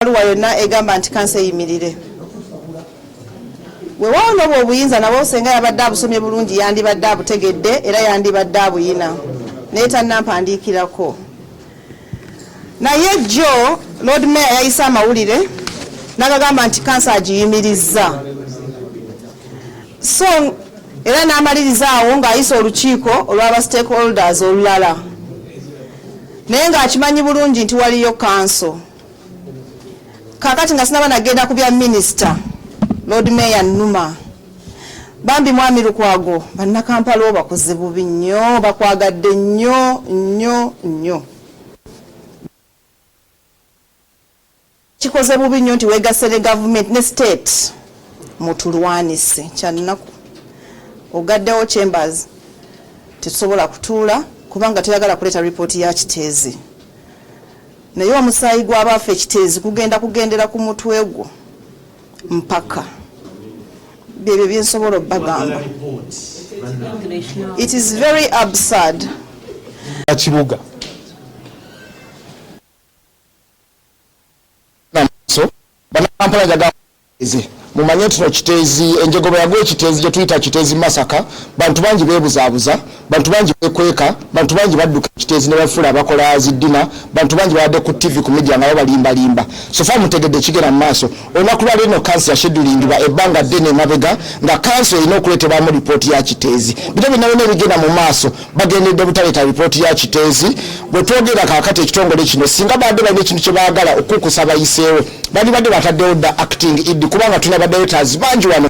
Aluwa yonna egamba nti kansa eyimirire. Weewaawo n'obwo obuyinza nabwo senga yabadde abusomye bulungi yandibadde abutegedde era yandibadde abuyina naye tannampandiikirako. Naye jjo Lord Mayor yayise amawulire n'agagamba nti kansa agiyimirizza. So era n'amaliriza awo ng'ayisa olukiiko olw'aba stakeholders olulala. Naye ng'akimanyi bulungi nti waliyo kanso. Kakati nga sinaba nagenda ku bya Minister Lord Mayor Numa. Bambi mwami Lukwago bannakampala obakoze bubi nnyo bakwagadde nnyo. Kikoze bubi nnyo nti wegasere government ne state mutulwanise kyannaku. Ogaddewo chambers tetusobola kutuula kubanga toyagala kuleta report ya kiteezi. Naye omusaayi gw'abaffe ekiteezi kugendera ku mutwe gwo mpaka byebyo byensobola obbagamba. It is very absurd. Kibuga banampala jaga mumanye tuno kiteezi enjegoba yagwe ekiteezi gye tuyita kiteezi Masaka bantu bangi beebuzaabuza bantu bangi bekweka bantu bangi badduka kiteezi ne bafula abakola ziddina bantu bangi badde ku TV ku media nga balimba so fa mutegedde kigera mu maaso olunaku lwa leero kansa yashedulingibwa ebbanga ddene emabega nga kansa erina okuleetebwamu lipooti ya kiteezi bino byonna bigenda mu maaso bagendedde butaleeta lipooti ya kiteezi bwe twogera kaakati ekitongole kino singa badde balina ekintu kye baagala okukusa bayiseewo bali badde bataddewo dda acting idi kubanga tuna badayoters banji wano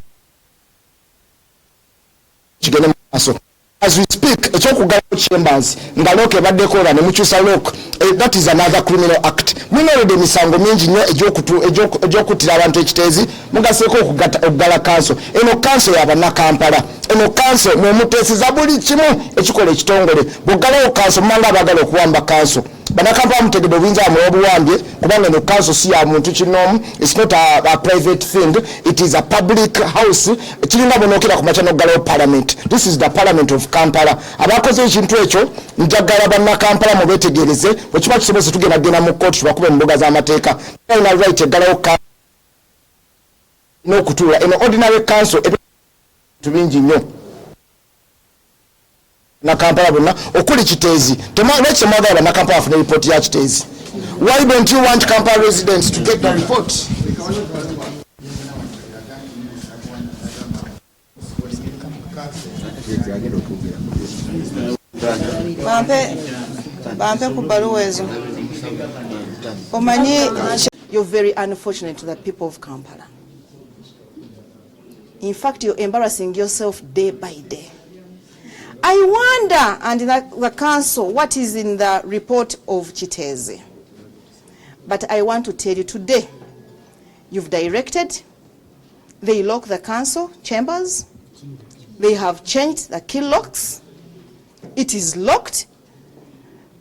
kigende mu maaso. As we speak, ekyokugala chambers nga loke baddekola ne mukyusa lock, that is another criminal act. Munoolede emisango mingi nnyo egyokutira abantu ekiteezi mugaseeko okugala kanso. Eno kanso y'abannakampala. Eno kanso mwemuteeseza buli kimu ekikola ekitongole. Bw'oggalawo kanso mumanga abagala okuwamba kanso. Bannakampala mutegedde obuyinza bwamwe obuwambye kubanga eno kanso si ya muntu kinoomu. It's not a private thing. It is a public house. Kiringa bonookera ku makya n'oggalawo parliament. This is the parliament of Kampala. Abakoze ekintu ekyo njagala bannakampala mubeetegereze bwe kiba kisobose tugenda mu kkooti tubakube mu mbuga z'amateeka. Balina right eggalawo n'okutuula eno ordinary council bingi nnyo nakampala bonna okuli kiteezi lwaki temwagala bannakampala bafune ripooti ya kiteezi. Why don't you want Kampala residents to get the report? Bampe ku bbaluwa ezo. Omanyi, you're very unfortunate to the people of Kampala. In fact, you're embarrassing yourself day by day. I wonder, and the council, what is in the report of Chitezi. But I want to tell you today, you've directed, they lock the council chambers, they have changed the key locks, it is locked,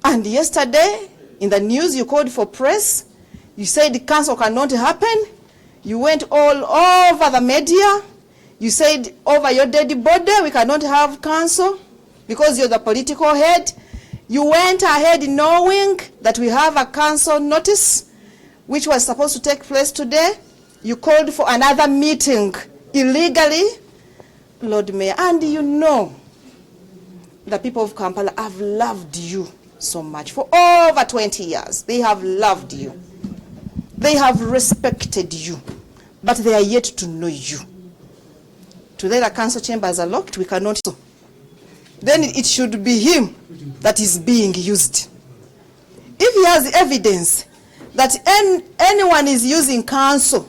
and yesterday, in the news you called for press, you said the council cannot happen, you went all over the media, you said over your dead body we cannot have council because you're the political head. You went ahead knowing that we have a council notice which was supposed to take place today. You called for another meeting illegally, Lord Mayor, and you know the people of Kampala have loved you so much for over 20 years. They have loved you. They have respected you, but they are yet to know you. Today the council chambers are locked, we cannot. Then it should be him that is being used. If he has evidence that anyone is using council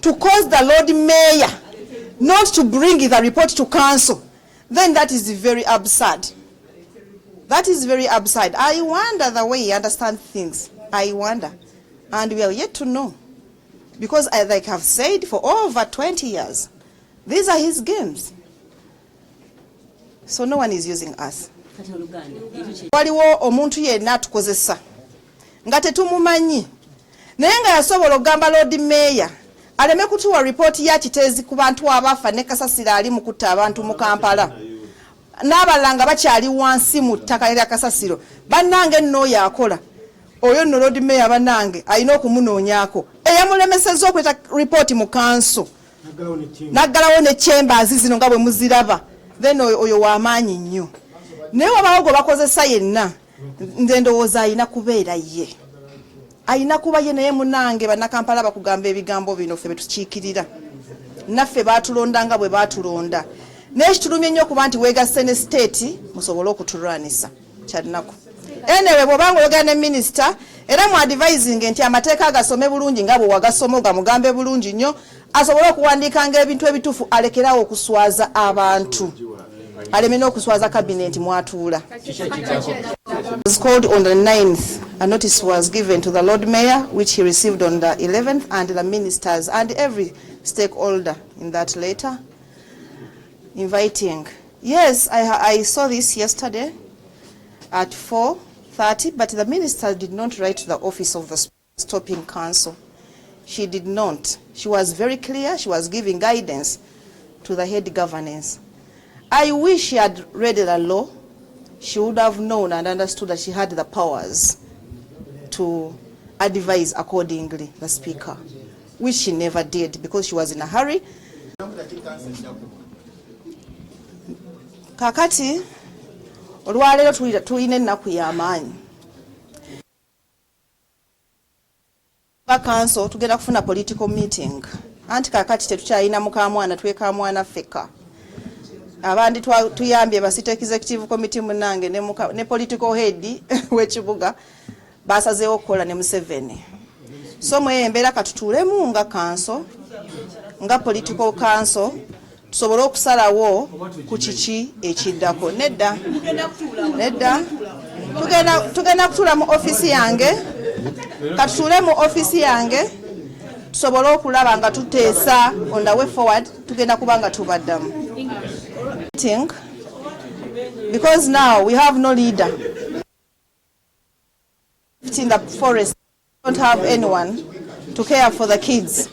to cause the Lord Mayor not to bring the report to council, then that is very absurd. That is very absurd. I wonder the way he understands things. I wonder. And we are yet to know. Because like I've said, for over 20 years, these are his games. So no one is using us. Waliwo omuntu yenna atukozesa nga tetumumanyi naye nga yasobola okugamba Lord Mayor aleme kutuwa ripooti ya kiteezi ku bantu abafa ne Kasasiro ali mu kutta abantu mu Kampala n'abalala nga bakyali wansi mu ttaka lya Kasasiro bannange nno yakola oyo nno Lord Mayor banange alina okumunoonyako eyamulemesezza okweta ripooti mu kanso naggalawo ne chambers zino nga bwe muziraba then oyo w'amaanyi nnyo naye wabawo gwe bakozesa yenna nze ndowooza alina kubeera ye alina kuba ye naye munange bannakampala bakugamba ebigambo bino ffe betukiikirira naffe baatulonda nga bwe baatulonda naye kitulumye nnyo okuba nti weegasse ne state musobole okutulwanisa kyadinaku anyway bw'obanga oyogera ne minisita era mu advising nti amateeka agasome bulungi nga bwe wagasoma ogamugambe bulungi nnyo asobole okuwandiikanga ebintu ebituufu alekerawo okuswaza abantu aleme n'okuswaza cabinet mwatuula. It was called on the 9th. A notice was given to the Lord Mayor, which he received on the 11th, and the ministers and every stakeholder in that letter, inviting. Yes, I saw this yesterday at 4:30, but the minister did not write to the office of the stopping council. She did not. She was very clear. She was giving guidance to the head governance. I wish she had read the law. She would have known and understood that she had the powers to advise accordingly the speaker, which she never did because she was in a hurry. Kakati olwaleero tulina ennaku y'amaanyi. Council tugenda kufuna political meeting. Anti kakati tetukyalina mukamwana twekamwana feka. Abandi tuyambye ba City Executive Committee munange ne political head w'ekibuga basazeewo okukola ne Museveni. So mweyembera katutulemu nga council nga political council tusobole okusalawo ku kiki ekiddako. Nedda tugenda kutuula mu office yange katutule mu office yange tusobole okulaba nga tuteesa on the way forward tugenda kubanga tubaddamu. Because now we have no leader in the forest, we don't have anyone to care for the kids.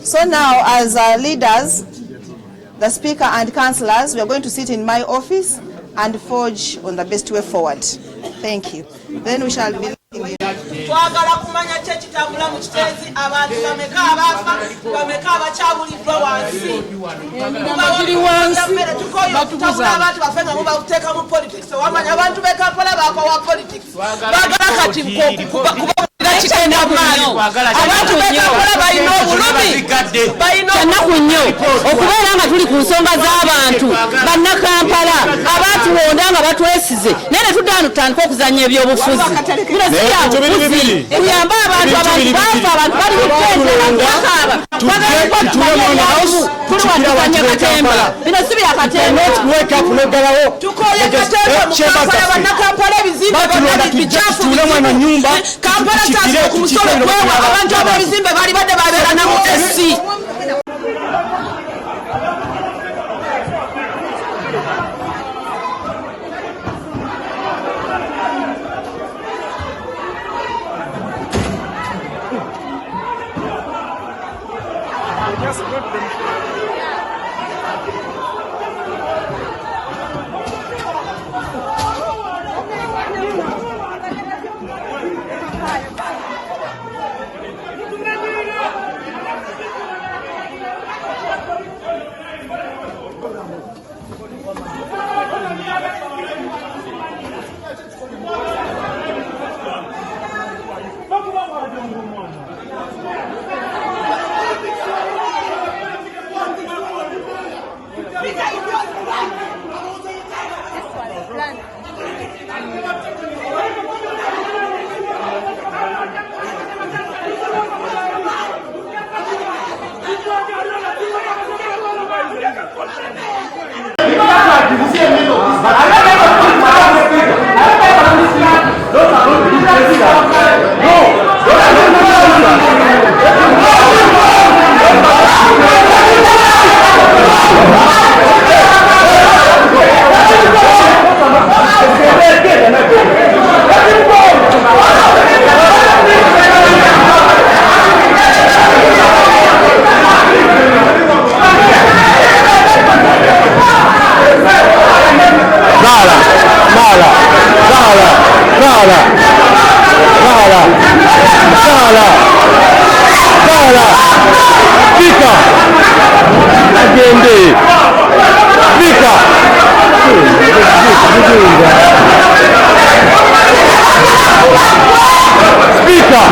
So now as leaders, the speaker and councillors, we are going to sit in my office and forge on the best way forward. Thank you. Then we shall be twagala kumanya kye kitambula mu kiteezi abantu bameka abafa bameka abakyabuliddwa wansi batukoyo abantu bafenga muba kuteeka mu politics wamanya abantu be Kampala bakowa politics bagala kati kitenda nnyo abantu be Kampala balina obulumi kyannaku nnyo okubeera nga tuli ku nsonga z'abantu bannakampala abaatulonda nga batwesize naye ne tuddaano tutandika okuzanya ebyobufuzi kuyamba abantu baafa abantu bali muteesa tuliwandikanya katemba bino si bya katemba tukoye katemba mu Kampala bannakampala ebizimbe bikyafu Kampala taasa ku musolo gwewa abantu ab'ebizimbe bali badde babeera na mutesi. tugende. Speaker.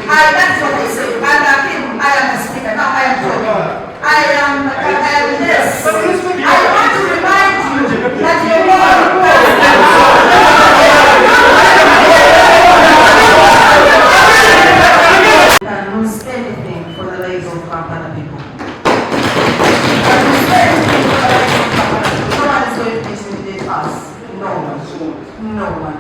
That's what they say. I am a speaker. Now I am talking. I am this. I want to remind you that you cannot lose anything for the lives of other people. No one is going to intimidate us. No one. No one.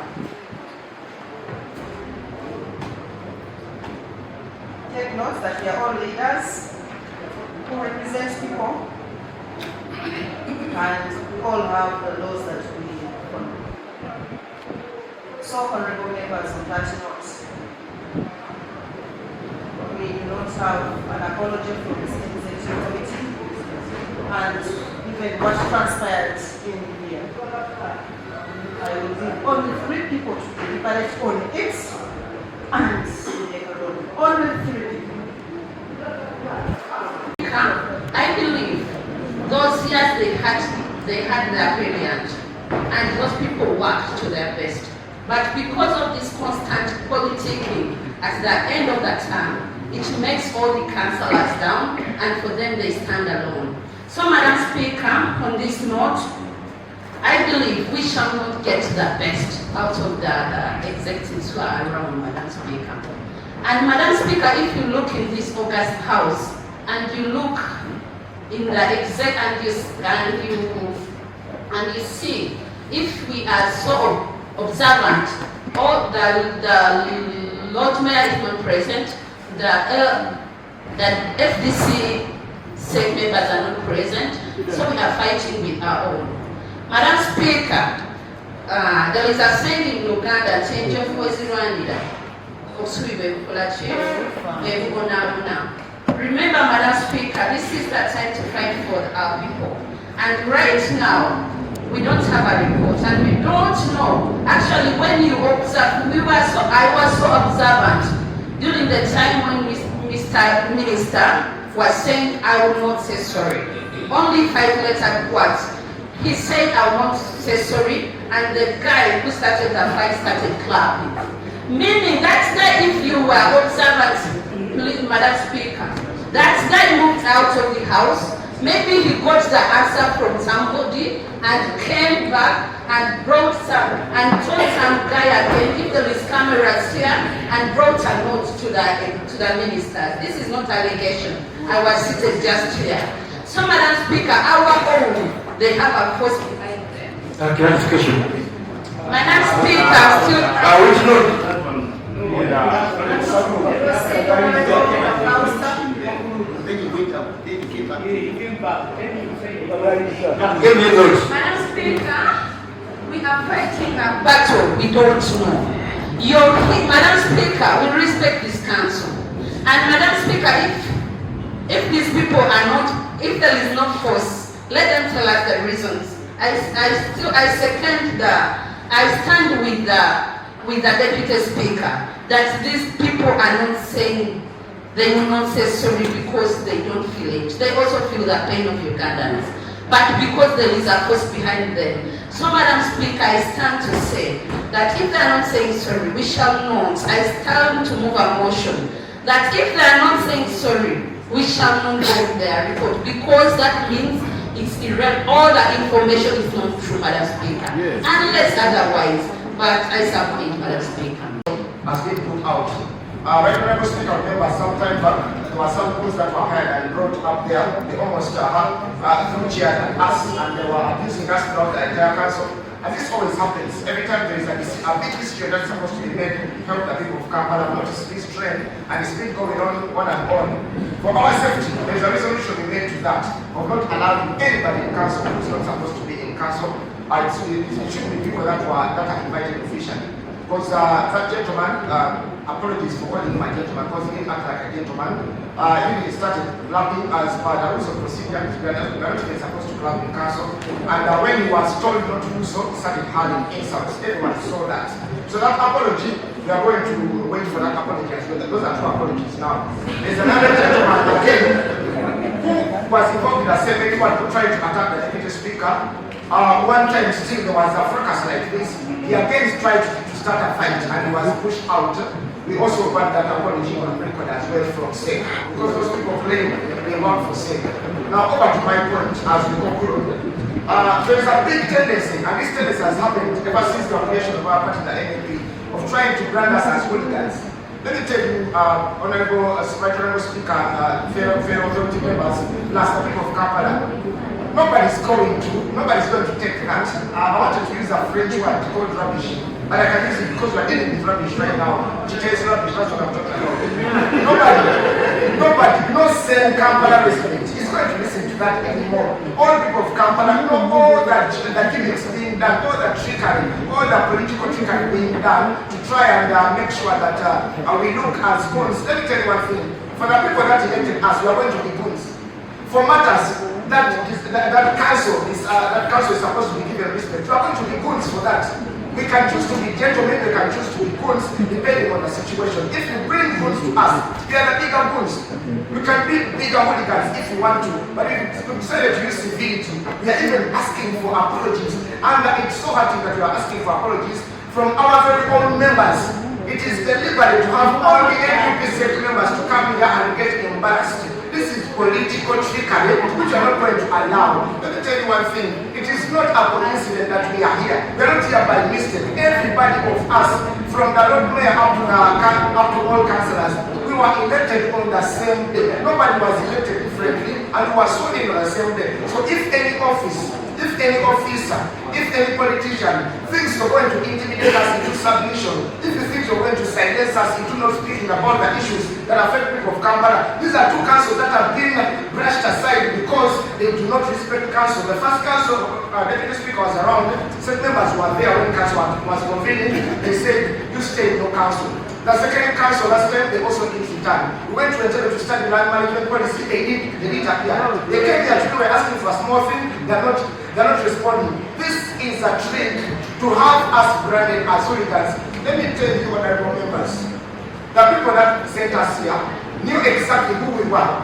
Take note that we are all leaders who represent people, and we all have the laws that we follow. So, honorable members of that note, we do not have an apology from this executive committee, and even what transpired in here. I will give only 3 people to deliberate on it, and only 3 people. I believe those years they had their brilliant, and those people worked to their best. But because of this constant politicking at the end of the term, it makes all the councillors down, and for them they stand alone. So, Madam Speaker, on this note, I believe we shall not get the best out of the executives who are around, Madam Speaker. And Madam Speaker, if you look in this August House, and you look in the exec and you see, if we are so observant, all the Lord Mayor is not present, the FDC state members are not present, so we are fighting with our own. Madam Speaker, there is a saying in Uganda, change of voice in Rwanda. Remember, Madam Speaker, this is the time to fight for our people. And right now, we don't have a report, and we don't know. Actually, when you observe, I was so observant during the time when Mr. Minister was saying, I will not say sorry. Only 5-letter words. He said, I will not say sorry, and the guy who started the fight started clapping. Meaning that guy, if you were observant, Madam Speaker, that guy moved out of the house. Maybe he got the answer from somebody and came back and brought some and told some guy again, if there is cameras here, and brought a note to the minister. This is not allegation. I was seated just here. So, Madam Speaker, our own, they have a force behind them. Clarification. Madam Speaker, still. Madam Speaker, we are fighting a battle we don't know. Madam Speaker, we respect this council. And Madam Speaker, if these people are not, if there is no force, let them tell us the reasons. I stand with the Deputy Speaker that these people are not saying, they will not say sorry because they don't feel it. They also feel the pain of Ugandans, but because there is a force behind them. So, Madam Speaker, I stand to say that if they are not saying sorry, we shall not. I stand to move a motion that if they are not saying sorry, we shall not go with their report, because that means it's irrelevant. All the information is not true, Madam Speaker. Yes. Unless otherwise, but I submit, Madam Speaker. Has been put out. Honorable Speaker, remember sometime back, there were some things that were heard and brought up there. They almost threw chairs at us and they were abusing us throughout the entire council. And this always happens. Every time there is a big decision that's supposed to be made to help the people of Kampala, notice this trend, and it's been going on and on. For our safety, there is a resolution we made to that of not allowing anybody in council who's not supposed to be in council. It should be people that are invited officially. Because that gentleman, apologies for calling him a gentleman, because he didn't act like a gentleman. He started clapping as per the rules of procedure. We are not even supposed to clap in council. And when he was told not to do so, he started hurling insults. Everyone saw that. So that apology, we are going to wait for that apology as well. Those are two apologies now. There's another gentleman again who was involved in the same anyone who tried to attack the deputy speaker. One time still there was a fracas like this. He again tried to start a fight and he was pushed out. We also got that apology on record as well from SEC, because those people claim they want for SEC. Now over to my point as we conclude. There is a big tendency, and this tendency has happened ever since the creation of our party, the NUP, of trying to brand us as hooligans. Let me tell you, Honorable Speaker, fellow authority members, plus the people of Kampala, nobody's going to take that. I wanted to use a French word called rubbish. But I can use it because we're dealing with rubbish right now. Today's rubbish, that's what I'm talking about. Nobody, no sane Kampala resident is going to listen to that anymore. All people of Kampala know all that gimmicks being done, all the trickery, all the political trickery being done to try and make sure that we look as goons. Let me tell you one thing. For the people that elected us, we are going to be goons. For matters that council is supposed to be given respect, we are going to be goons for that. We can choose to be gentlemen, we can choose to be goons, depending on the situation. If you bring goons to us, we are the bigger goons. We can be bigger hooligans if you want to, but if you decided to use civility, we are even asking for apologies. And it's so hurting that we are asking for apologies from our very own members. It is deliberate to have all the NUP state members to come here and get embarrassed. This is political trickery, which we are not going to allow. Let me tell you one thing. It is not a coincidence that we are here. We are not here by mistake. Everybody of us, from the Lord Mayor up to all councillors, we were elected on the same day. Nobody was elected differently, and we were sworn in on the same day. So if any office, if any officer, if any politician thinks you're going to intimidate us into submission, if you think you're going to silence us into not speaking about the issues that affect people of Kampala, these are two councils that have been brushed aside because they do not respect council. The first council, deputy speaker was around, some members were there when council was convening. They said, you stay in no council. The second council last time, they also did return. We went to Nigeria to study land management policy, they did appear. They came here today, we're asking for a small thing, they're not responding. This is a trick to have us branded as hooligans. Let me tell you, honorable members, the people that sent us here knew exactly who we were.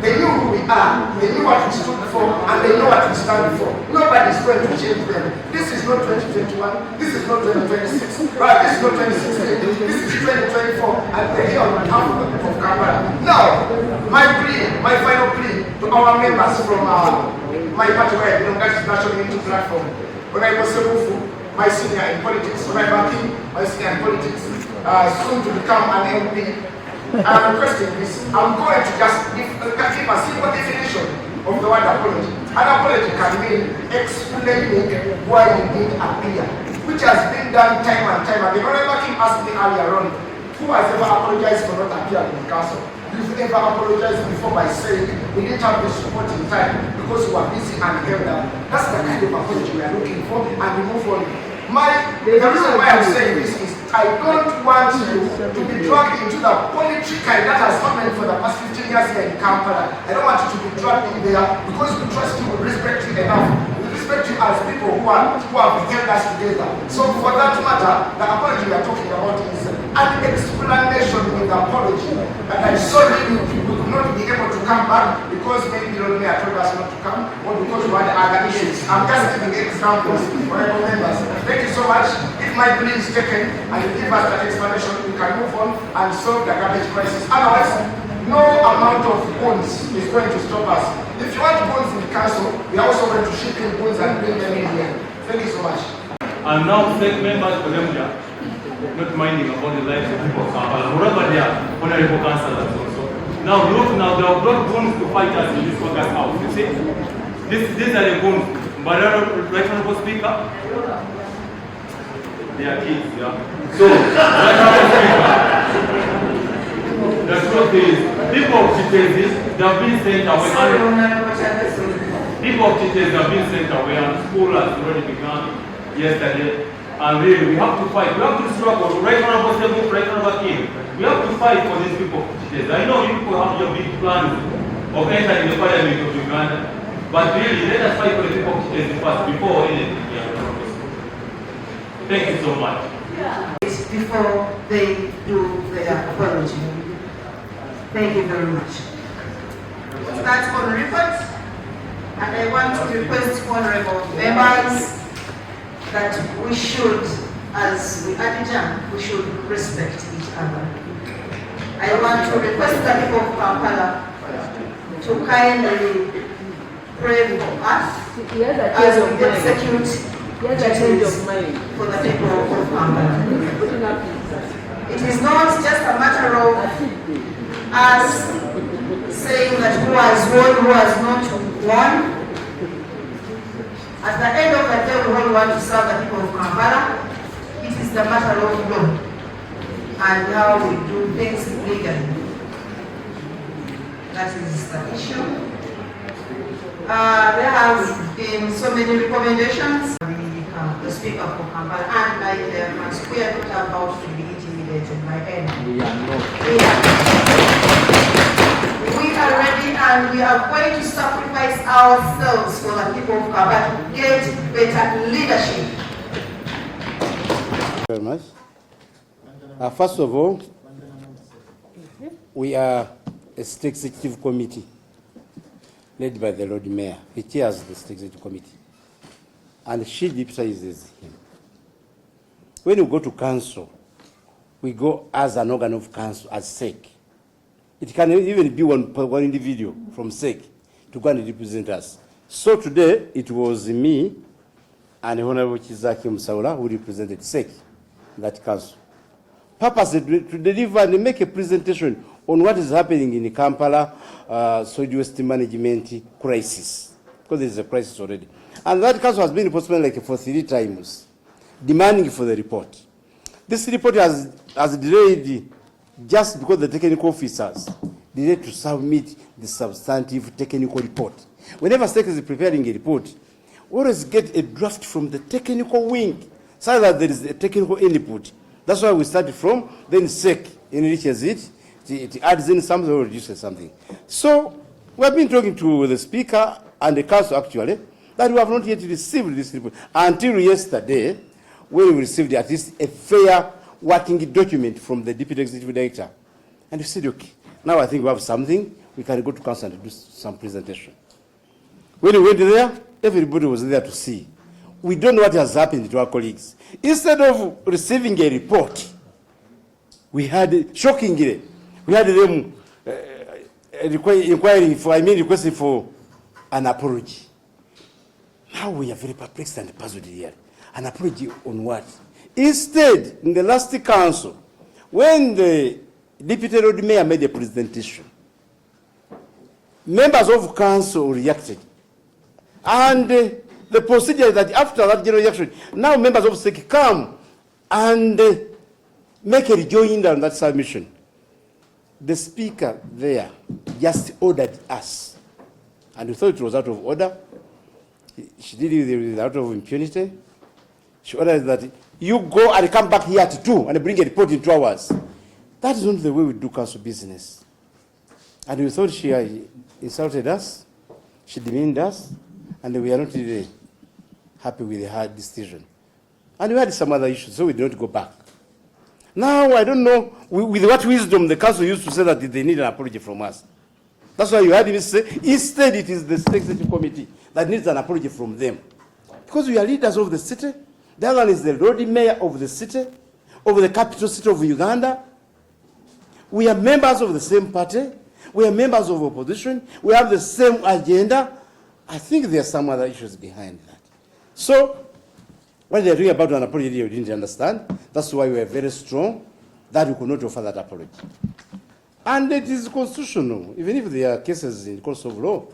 They knew who we are, they knew what we stood for, and they know what we stand for. Nobody's going to change them. This is not 2021, this is not 2026, right? This is not 2016, this is 2024, and we're here on behalf of the people of Kampala. Now, my final plea to our members from my party where I belong, that is National Unity Platform. When I was Sebufu, my senior in politics, when I was my senior in politics, soon to become an MP. I'm requesting this. I'm going to just give a simple definition of the word apology. An apology can mean explaining why you did appear, which has been done time and time again. Remember him asked me earlier on, who has ever apologized for not appearing in council? You've ever apologized before by saying we didn't have this support in time because we were busy and held up. That's the kind of apology we are looking for, and we move on. The reason why I'm saying this is I don't want you to be dragged into the politics that has happened for the past 15 years here in Kampala. I don't want you to be dragged in there because we trust you, we respect you enough. We respect you as people who have held us together. So for that matter, the apology we are talking about is an explanation with the apology. And I'm sorry we could not be able to come back because maybe Lord Mayor told us not to come, or because we had other issues. I'm just giving examples for our members. Thank you so much. If my plea is taken and you give us that explanation, we can move on and solve the garbage crisis. Otherwise, no amount of bonds is going to stop us. If you want bonds in the council, We are also going to ship in goods and bring them in here. Thank you so much. And now thank members for them here, not minding about the lives of people of Kampala. Whoever they are, honorable councillors also. Now look, now they have brought goons to fight us in this workers' house. You see? These are the goons. But right honorable speaker, they are kids, yeah. So, right honorable speaker, the truth is, people of Chitezi, they have been sent away. People of Chitezi have been sent away, and school has already begun yesterday. And really, we have to fight. We have to struggle. Right honorable Sebu, right honorable King. We have to fight for these people of Chitezi. I know you people have your big plans of entering the parliament of Uganda. But really, let us fight for the people of Chitezi first before anything. Thank you so much. Before they do their apology. Thank you very much. That's on report, and I want to request honorable members that we should, as we adjourn, we should respect each other. I want to request the people of Kampala to kindly pray for us as we execute justice for the people of Kampala. It is not just a matter of us saying that who has won, who has not won. At the end of the day, we all want to serve the people of Kampala. It is the matter of law and how we do things legally. That is the issue. There have been so many recommendations. The Speaker of Kampala and like we are not about to be intimidated by anyone. We are ready and we are going to sacrifice ourselves for the people of Kampala to get better leadership. Thank you very much. First of all, we are a state executive committee led by the Lord Mayor. He chairs the state executive committee, and she deputizes him. When we go to council, we go as an organ of council, as SEC. It can even be one individual from SEC to go and represent us. So today, it was me and Honorable Chizaki Musaula who represented SEC in that council. Purpose to deliver and make a presentation on what is happening in the Kampala solid waste management crisis, because there is a crisis already. And that council has been postponed like for 3 times, demanding for the report. This report has delayed just because the technical officers delayed to submit the substantive technical report. Whenever SEC is preparing a report, we always get a draft from the technical wing, so that there is a technical input. That's why we started from, then SEC enriches it, it adds in something or reduces something. So we have been talking to the Speaker and the Council actually, that we have not yet received this report until yesterday, when we received at least a fair working document from the Deputy Executive Director. And we said, okay, now I think we have something, we can go to Council and do some presentation. When we went there, everybody was there to see. We don't know what has happened to our colleagues. Instead of receiving a report, we had, shockingly, we had them requesting for an apology. Now we are very perplexed and puzzled here. An apology on what? Instead, in the last council, when the Deputy Lord Mayor made a presentation, members of council reacted. And the procedure that after that general reaction, now members of SEC come and make a rejoinder on that submission. The Speaker there just ordered us, and we thought it was out of order. She did it out of impunity. She ordered that you go and come back here at 2 and bring a report in 2 hours. That is not the way we do council business. And we thought she insulted us, she demeaned us, and we are not really happy with her decision. And we had some other issues, so we did not go back. Now, I don't know with what wisdom the council used to say that they need an apology from us. That's why you heard me say, instead it is the State Executive Committee that needs an apology from them. Because we are leaders of the city. The other one is the Lord Mayor of the city, of the capital city of Uganda. We are members of the same party. We are members of opposition. We have the same agenda. I think there are some other issues behind that. So, when they're talking about an apology, you didn't understand. That's why we are very strong that we could not offer that apology. And it is constitutional, even if there are cases in courts of law.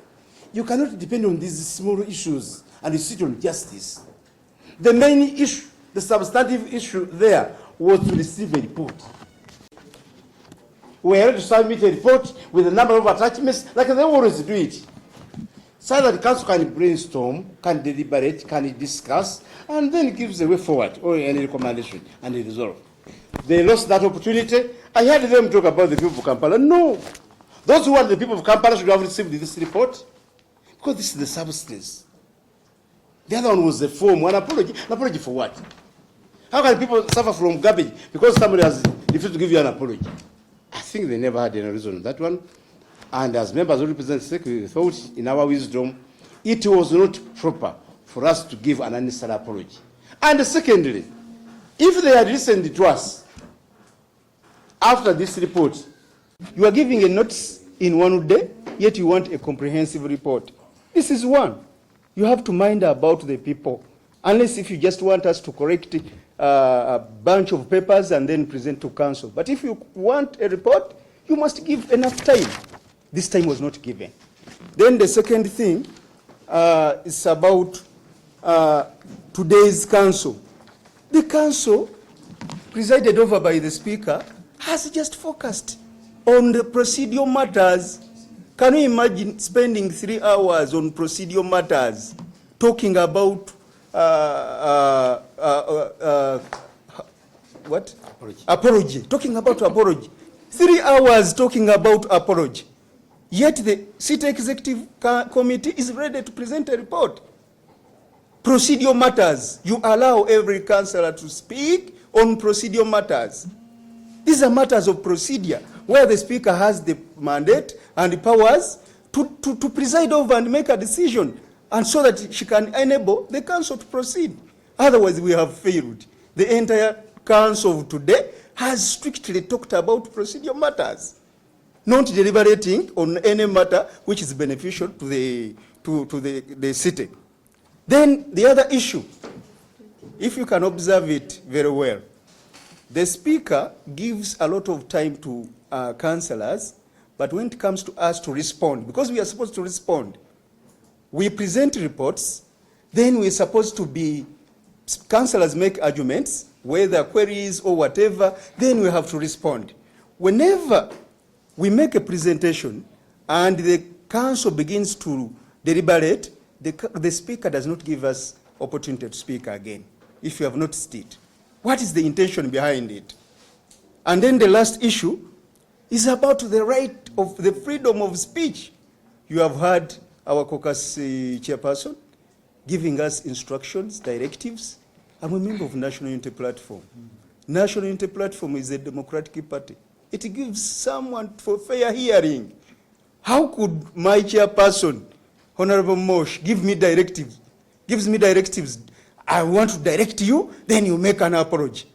You cannot depend on these small issues and you sit on justice. The main issue, the substantive issue there was to receive a report. We had to submit a report with a number of attachments, like they always do it. So that the council can brainstorm, can deliberate, can discuss, and then it gives a way forward or any recommendation and a resolve. They lost that opportunity. I heard them talk about the people of Kampala. No. Those who are the people of Kampala should have received this report because this is the substance. The other one was the form, an apology. An apology for what? How can people suffer from garbage because somebody has refused to give you an apology? I think they never had any reason on that one. And as members of the representative, we thought in our wisdom, it was not proper for us to give an unnecessary apology. And secondly, if they had listened to us after this report, you are giving a notice in 1 day, yet you want a comprehensive report. This is one. You have to mind about the people. Unless if you just want us to correct a bunch of papers and then present to council. But if you want a report, you must give enough time. This time was not given. Then the second thing is about today's council. The council, presided over by the speaker, has just focused on the procedural matters. Can you imagine spending 3 hours on procedural matters, talking about what? Apology. Talking about apology. 3 hours talking about apology. Yet the City Executive Committee is ready to present a report. Procedural matters. You allow every councillor to speak on procedural matters. These are matters of procedure where the speaker has the mandate and the powers to preside over and make a decision, and so that she can enable the council to proceed. Otherwise, we have failed. The entire council of today has strictly talked about procedural matters, not deliberating on any matter which is beneficial to the city. Then the other issue, if you can observe it very well, the speaker gives a lot of time to councillors, but when it comes to us to respond, because we are supposed to respond, we present reports, then we're supposed to be, councillors make arguments, whether queries or whatever, then we have to respond. Whenever we make a presentation and the council begins to deliberate, the speaker does not give us opportunity to speak again, if you have noticed it. What is the intention behind it? And then the last issue is about the right of the freedom of speech. You have heard our caucus chairperson giving us instructions, directives. I'm a member of National Unity Platform. National Unity Platform is a democratic party. It gives someone for fair hearing. How could my chairperson, Honorable Mosh, give me directives? Gives me directives. I want to direct you, then you make an apology.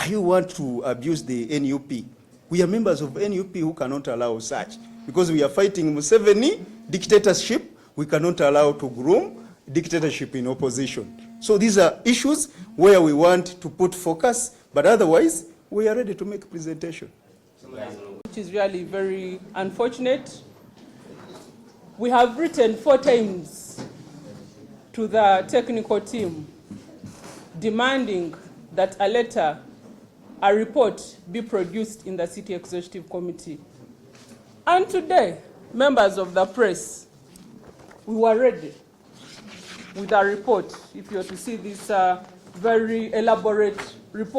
You want to abuse the NUP? We are members of NUP who cannot allow such. Because we are fighting Museveni dictatorship, we cannot allow to groom dictatorship in opposition. So these are issues where we want to put focus, but otherwise, we are ready to make a presentation. Which is really very unfortunate. We have written 4 times to the technical team demanding that a report be produced in the City Executive Committee. And today, members of the press, we were ready with a report. If you are to see this very elaborate report.